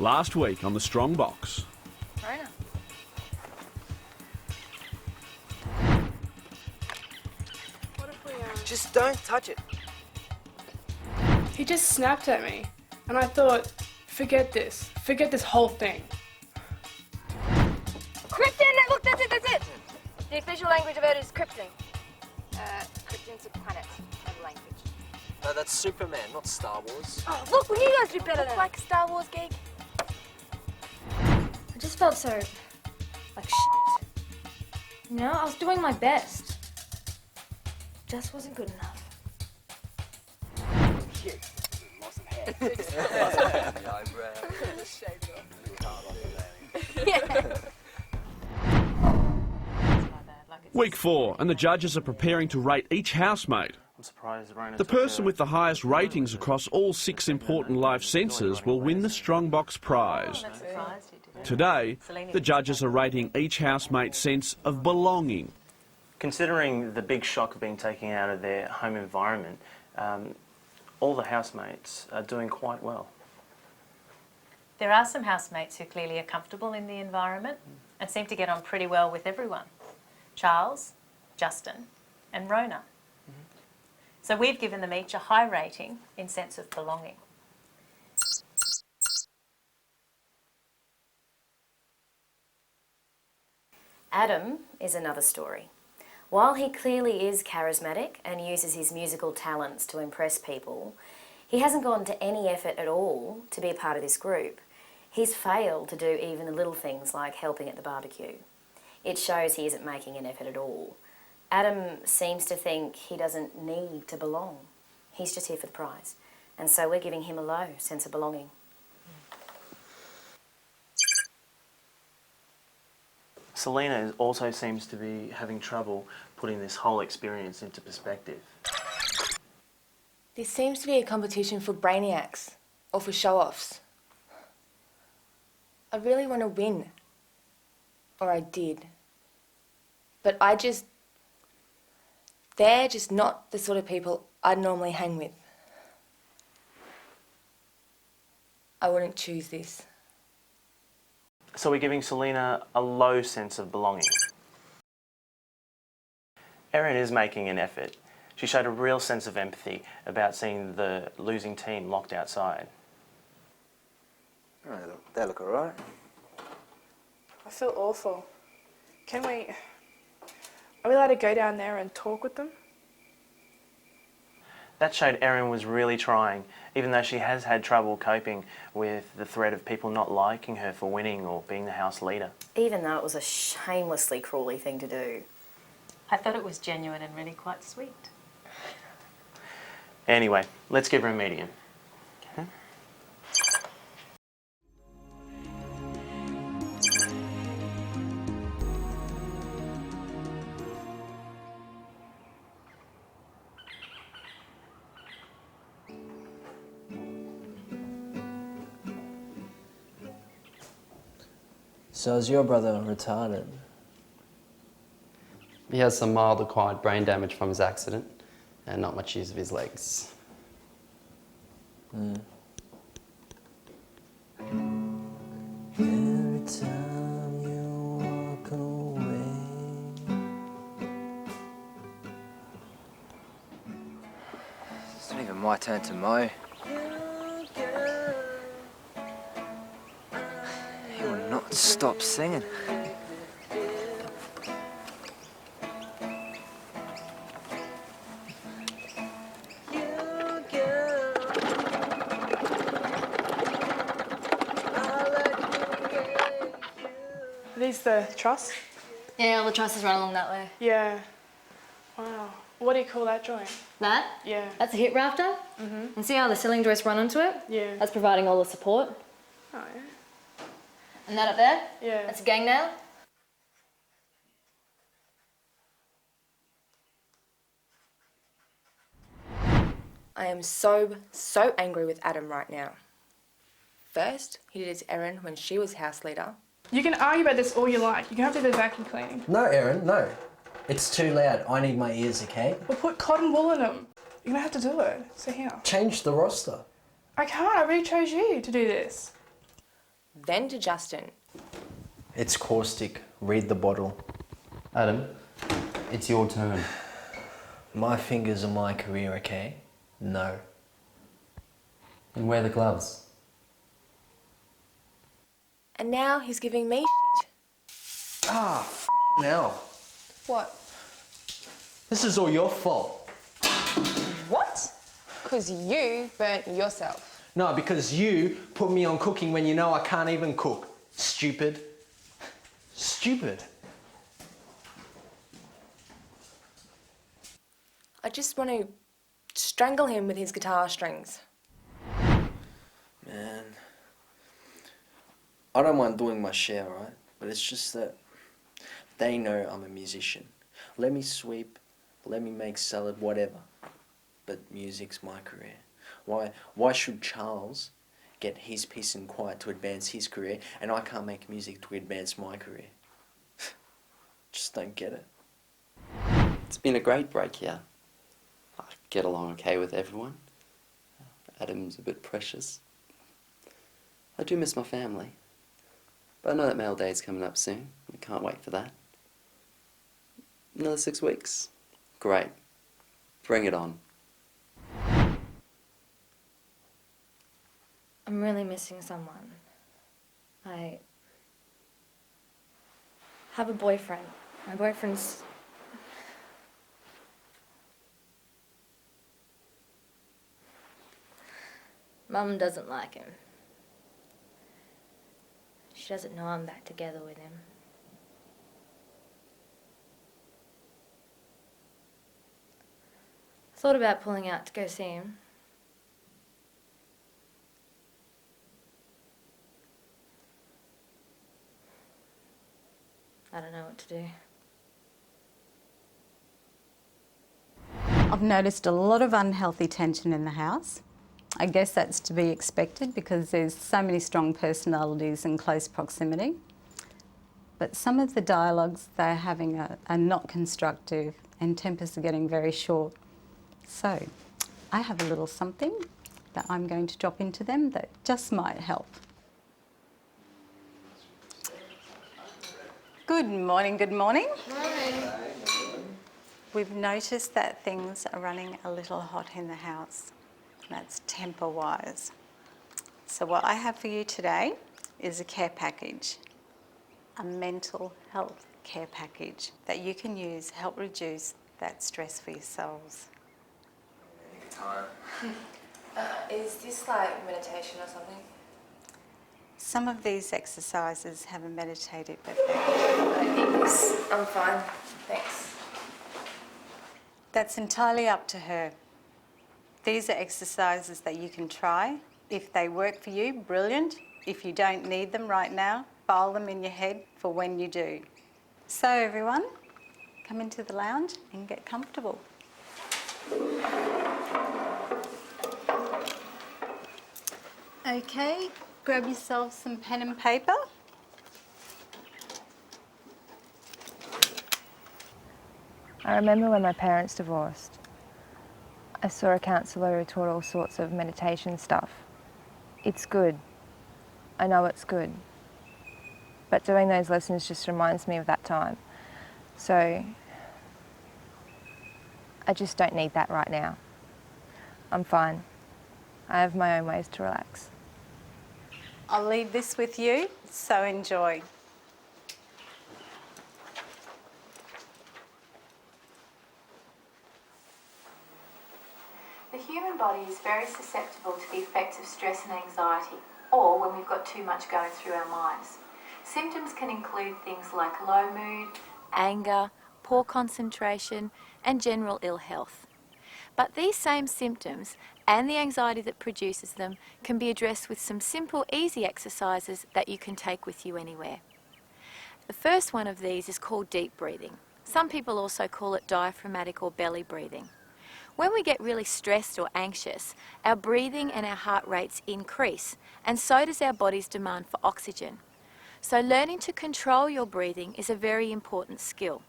Last week on the Strong Box. Rona. What if we, Just don't touch it. He just snapped at me, and I thought, forget this whole thing. Krypton! Look, that's it! The official language of Earth is Krypton. Krypton's a planet, not a language. No, that's Superman, not Star Wars. Oh, look, well, you guys do better than like a Star Wars geek. I just felt so, like shit. You know, I was doing my best. Just wasn't good enough. Week 4, and the judges are preparing to rate each housemate. I'm surprised Rona The person with the highest ratings across all 6 important life senses will win the Strong Box prize. Today, the judges are rating each housemate's sense of belonging. Considering the big shock of being taken out of their home environment, all the housemates are doing quite well. There are some housemates who clearly are comfortable in the environment and seem to get on pretty well with everyone. Charles, Justin and Rona. So we've given them each a high rating in sense of belonging. Adam is another story. While he clearly is charismatic and uses his musical talents to impress people, he hasn't gone to any effort at all to be a part of this group. He's failed to do even the little things like helping at the barbecue. It shows he isn't making an effort at all. Adam seems to think he doesn't need to belong. He's just here for the prize. And so we're giving him a low sense of belonging. Selena also seems to be having trouble putting this whole experience into perspective. This seems to be a competition for brainiacs or for show-offs. I really want to win. Or I did. But they're just not the sort of people I'd normally hang with. I wouldn't choose this. So we're giving Selena a low sense of belonging. Erin is making an effort. She showed a real sense of empathy about seeing the losing team locked outside. Oh, they look alright. I feel awful. Are we allowed to go down there and talk with them? That showed Erin was really trying, even though she has had trouble coping with the threat of people not liking her for winning or being the house leader. Even though it was a shamelessly cruelly thing to do. I thought it was genuine and really quite sweet. Anyway, let's give her a medium. Okay. So is your brother retarded? He has some mild acquired brain damage from his accident and not much use of his legs. Every time you walk away. It's not even my turn to mow. He will not stop singing. Are these the truss? Yeah, all the trusses run along that way. Yeah. Wow. What do you call that joint? That? Yeah. That's a hip rafter. And see how the ceiling joists run onto it? Yeah. That's providing all the support. Oh, yeah. And that up there? Yeah. That's a gang nail. I am so angry with Adam right now. First, he did it to Erin when she was house leader. You can argue about this all you like. You can have to do the vacuum cleaning. No, Erin, no. It's too loud. I need my ears, okay? Well, put cotton wool in them. You're gonna have to do it. So here. Change the roster. I can't. I really chose you to do this. then to Justin. It's caustic. Read the bottle. Adam, it's your turn. My fingers are my career, okay? No. And wear the gloves. And now he's giving me shit. Ah, now. What? This is all your fault. What? Because you burnt yourself. No, because you put me on cooking when you know I can't even cook. Stupid. Stupid. I just want to strangle him with his guitar strings. Man, I don't mind doing my share, right? But it's just that they know I'm a musician. Let me sweep, let me make salad, whatever. But music's my career. Why should Charles get his peace and quiet to advance his career and I can't make music to advance my career? Just don't get it. It's been a great break here. I get along okay with everyone. Adam's a bit precious. I do miss my family. But I know that Male Day's coming up soon. I can't wait for that. Another 6 weeks. Great. Bring it on. I'm really missing someone. I have a boyfriend. My boyfriend's... Mum doesn't like him. She doesn't know I'm back together with him. I thought about pulling out to go see him. I don't know what to do. I've noticed a lot of unhealthy tension in the house. I guess that's to be expected because there's so many strong personalities in close proximity. But some of the dialogues they're having are not constructive and tempers are getting very short. So I have a little something that I'm going to drop into them that just might help. Good morning, good morning. Morning. We've noticed that things are running a little hot in the house. That's temper-wise. So what I have for you today is a care package, a mental health care package that you can use to help reduce that stress for yourselves. Is this like meditation or something? Some of these exercises have a meditative effect. I think this, I'm fine, thanks. That's entirely up to her. These are exercises that you can try. If they work for you, brilliant. If you don't need them right now, file them in your head for when you do. So everyone, come into the lounge and get comfortable. Okay, grab yourself some pen and paper. I remember when my parents divorced. I saw a counsellor who taught all sorts of meditation stuff. It's good. I know it's good. But doing those lessons just reminds me of that time. So I just don't need that right now. I'm fine. I have my own ways to relax. I'll leave this with you, so enjoy. The human body is very susceptible to the effects of stress and anxiety, or when we've got too much going through our minds. Symptoms can include things like low mood, anger, poor concentration, and general ill health. But these same symptoms and the anxiety that produces them can be addressed with some simple, easy exercises that you can take with you anywhere. The first one of these is called deep breathing. Some people also call it diaphragmatic or belly breathing. When we get really stressed or anxious, our breathing and our heart rates increase, and so does our body's demand for oxygen. So learning to control your breathing is a very important skill.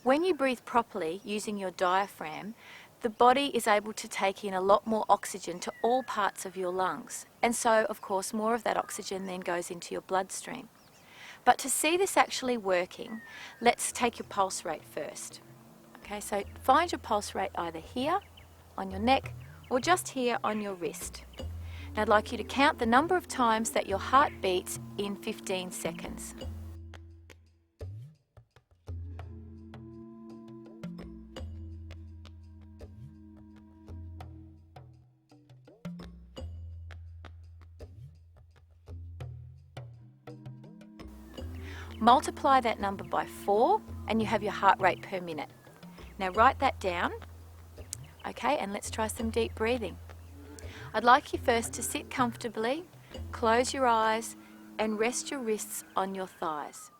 When you breathe properly using your diaphragm, the body is able to take in a lot more oxygen to all parts of your lungs. And so, of course, more of that oxygen then goes into your bloodstream. But to see this actually working, let's take your pulse rate first. Okay, so find your pulse rate either here, on your neck, or just here on your wrist. Now I'd like you to count the number of times that your heart beats in 15 seconds. Multiply that number by 4 and you have your heart rate per minute. Now write that down, okay, and let's try some deep breathing. I'd like you first to sit comfortably, close your eyes and rest your wrists on your thighs.